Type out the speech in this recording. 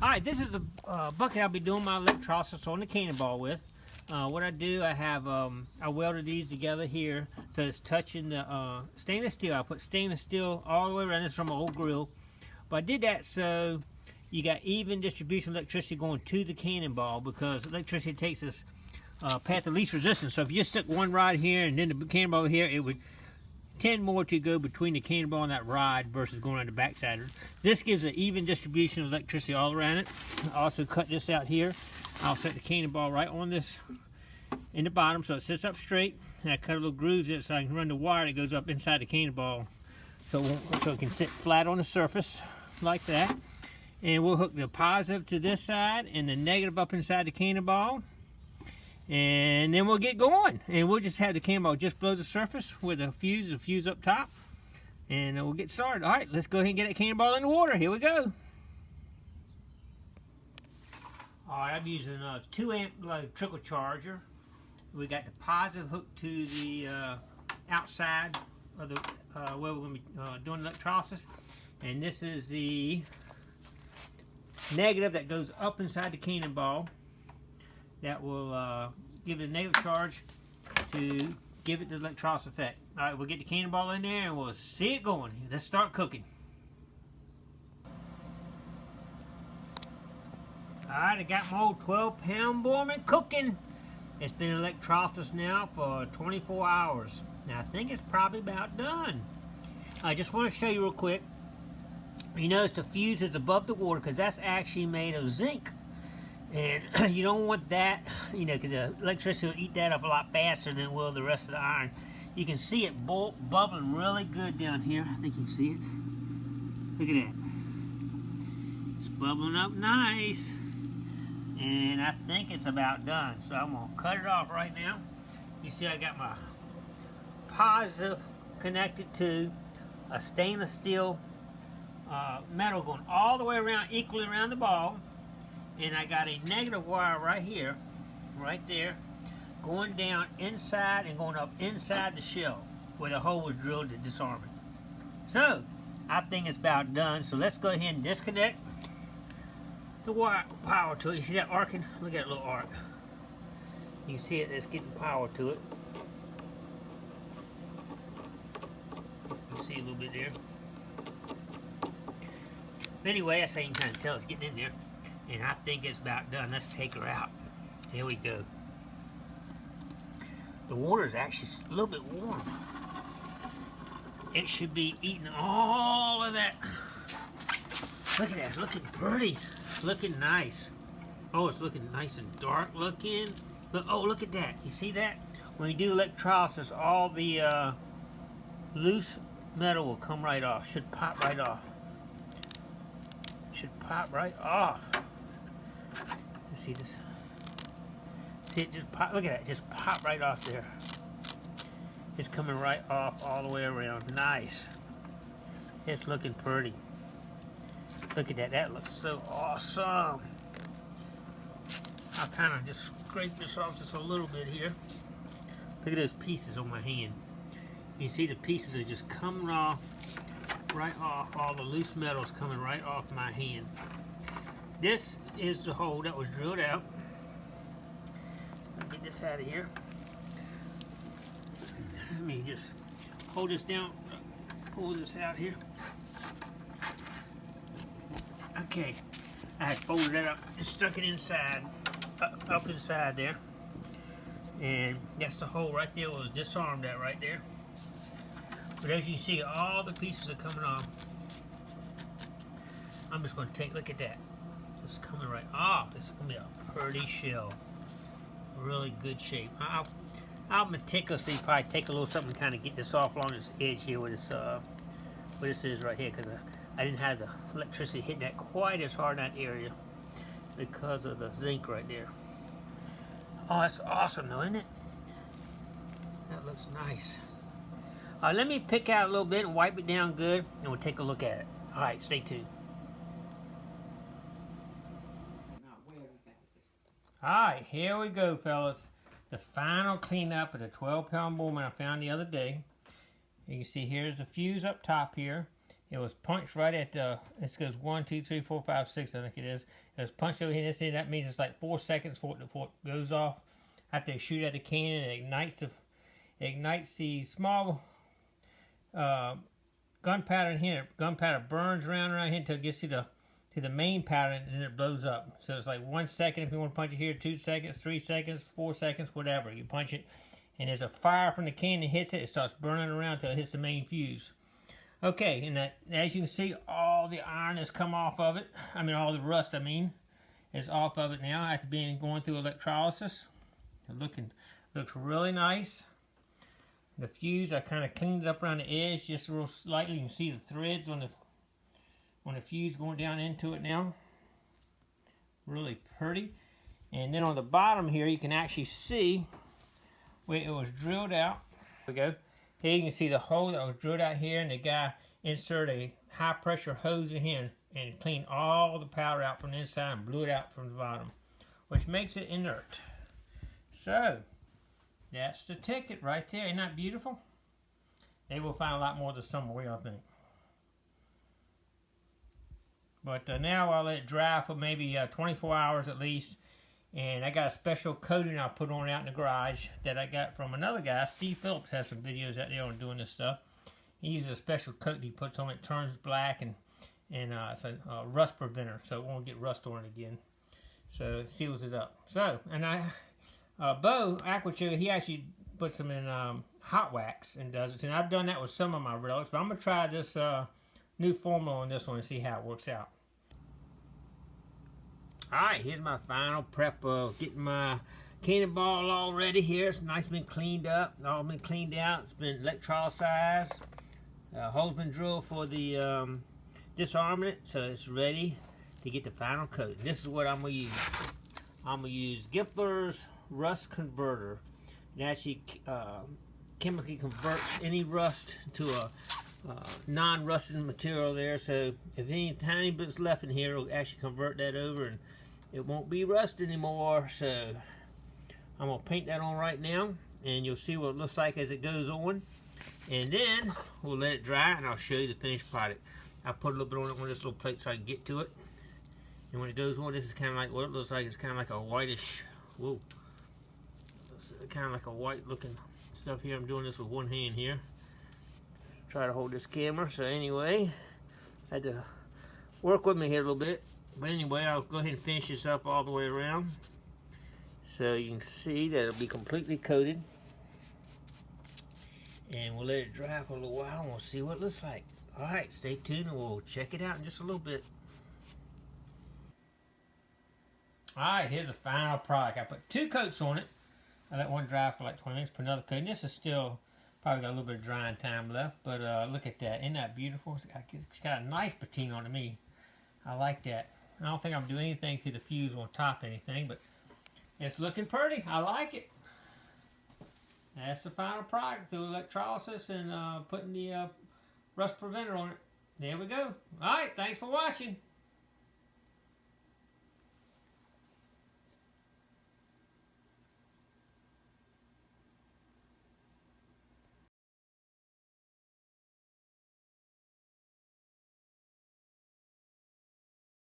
Alright, this is the bucket I'll be doing my electrolysis on the Cannonball with. What I do, I welded these together here so it's touching the stainless steel. I put stainless steel all the way around. This is from an old grill. But I did that so you got even distribution of electricity going to the Cannonball, because electricity takes this path of least resistance. So if you just stuck one rod here and then the Cannonball here, it would tend more to go between the Cannonball and that rod versus going on the backside. This gives an even distribution of electricity all around it. I also cut this out here. I'll set the Cannonball right on this in the bottom so it sits up straight, and I cut a little grooves in it so I can run the wire that goes up inside the Cannonball so it can sit flat on the surface like that. And we'll hook the positive to this side and the negative up inside the Cannonball. And then we'll get going, and we'll just have the Cannonball just below the surface with a fuse up top, and we'll get started. All right, let's go ahead and get that Cannonball in the water. Here we go. All right, I'm using a 2 amp trickle charger. We got the positive hooked to the outside of the where we're going to be doing electrolysis, and this is the negative that goes up inside the Cannonball. That will give it a negative charge to give it the electrolysis effect. All right, we'll get the Cannonball in there and we'll see it going. Let's start cooking. All right, I got my old 12-pound Borman cooking. It's been electrolysis now for 24 hours. Now I think it's probably about done. I just want to show you real quick. You notice the fuse is above the water because that's actually made of zinc. And you don't want that, you know, because the electricity will eat that up a lot faster than will the rest of the iron. You can see it bubbling really good down here. I think you can see it. Look at that. It's bubbling up nice. And I think it's about done. So I'm going to cut it off right now. You see I got my positive connected to a stainless steel metal going all the way around, equally around the ball. And I got a negative wire right here, right there, going down inside and going up inside the shell where the hole was drilled to disarm it. So, I think it's about done. So let's go ahead and disconnect the wire power to it. You see that arcing? Look at that little arc. You can see it, it's getting power to it. You can see a little bit there. But anyway, that's how you can kind of tell it's getting in there. And I think it's about done. Let's take her out. Here we go. The water is actually a little bit warm. It should be eating all of that. Look at that. It's looking pretty. It's looking nice. Oh, it's looking nice and dark looking. Look, oh, look at that. You see that? When you do electrolysis, all the loose metal will come right off. Should pop right off. Should pop right off. See this? See it just pop? Look at that, just pop right off there. It's coming right off all the way around. Nice. It's looking pretty. Look at that, that looks so awesome. I'll kind of just scrape this off just a little bit here. Look at those pieces on my hand. You see the pieces are just coming off, right off. All the loose metals coming right off my hand. This is the hole that was drilled out. Let me get this out of here. Let me just hold this down, pull this out here. Okay, I had folded that up and stuck it inside, up inside there. And that's the hole right there, was disarmed at right there. But as you see, all the pieces are coming off. I'm just going to take, look at that. It's coming right off. It's going to be a pretty shell. Really good shape. I'll meticulously probably take a little something to kind of get this off along this edge here where this is right here, because I didn't have the electricity hitting that quite as hard in that area because of the zinc right there. Oh, that's awesome though, isn't it? That looks nice. Let me pick out a little bit and wipe it down good, and we'll take a look at it. All right, stay tuned. Alright, here we go, fellas. The final cleanup of the 12-pound Borman I found the other day. You can see here's the fuse up top here. It was punched right at the, this goes 1, 2, 3, 4, 5, 6, I think it is. It was punched over here this end. That means it's like 4 seconds before it goes off. After they shoot at the cannon, it ignites the small gunpowder in here. Gunpowder burns around here until it gets to the main powder, and then it blows up. So it's like 1 second if you want to punch it here, 2 seconds, 3 seconds, 4 seconds, whatever. You punch it, and there's a fire from the cannon that hits it. It starts burning around until it hits the main fuse. Okay, and as you can see, all the iron has come off of it. I mean, all the rust, is off of it now after going through electrolysis. Looks really nice. The fuse, I kind of cleaned it up around the edge just real slightly. You can see the threads on the fuse going down into it now. Really pretty. And then on the bottom here, you can actually see where it was drilled out. There we go. Here you can see the hole that was drilled out here, and the guy inserted a high pressure hose in here and cleaned all the powder out from the inside and blew it out from the bottom, which makes it inert. So that's the ticket right there. Isn't that beautiful? Maybe we'll find a lot more this summer, I think. But now I'll let it dry for maybe 24 hours at least. And I got a special coating I put on out in the garage that I got from another guy. Steve Phillips has some videos out there on doing this stuff. He uses a special coat he puts on it, turns black, and it's a rust preventer, so it won't get rust on it again. So it seals it up. So, and Bo Aquachill, he actually puts them in hot wax and does it. And I've done that with some of my relics, but I'm going to try this new formula on this one and see how it works out. Alright, here's my final prep of getting my Cannonball all ready here. It's nice, been cleaned up, all been cleaned out. It's been electrolyzed. Hole's been drilled for the disarmament, so it's ready to get the final coat. And this is what I'm going to use. I'm going to use Gipler's Rust Converter. It actually chemically converts any rust to a non-rusted material there, so if any tiny bits left in here, it'll actually convert that over and it won't be rust anymore. So I'm going to paint that on right now, and you'll see what it looks like as it goes on, and then we'll let it dry and I'll show you the finished product. I put a little bit on it on this little plate so I can get to it, and when it goes on, this is kind of like what it looks like. It's kind of like a whitish, whoa, it's kind of like a white looking stuff here. I'm doing this with one hand here. Try to hold this camera. So anyway, I had to work with me here a little bit. But anyway, I'll go ahead and finish this up all the way around. So you can see that it'll be completely coated. And we'll let it dry for a little while and we'll see what it looks like. Alright, stay tuned and we'll check it out in just a little bit. Alright, here's the final product. I put 2 coats on it. I let one dry for like 20 minutes, put another coat. And this is still probably got a little bit of drying time left, but look at that. Isn't that beautiful? It's got a nice patina on to me. I like that. I don't think I'm doing anything to the fuse on top or anything, but it's looking pretty. I like it. That's the final product through electrolysis and putting the rust preventer on it. There we go. All right, thanks for watching.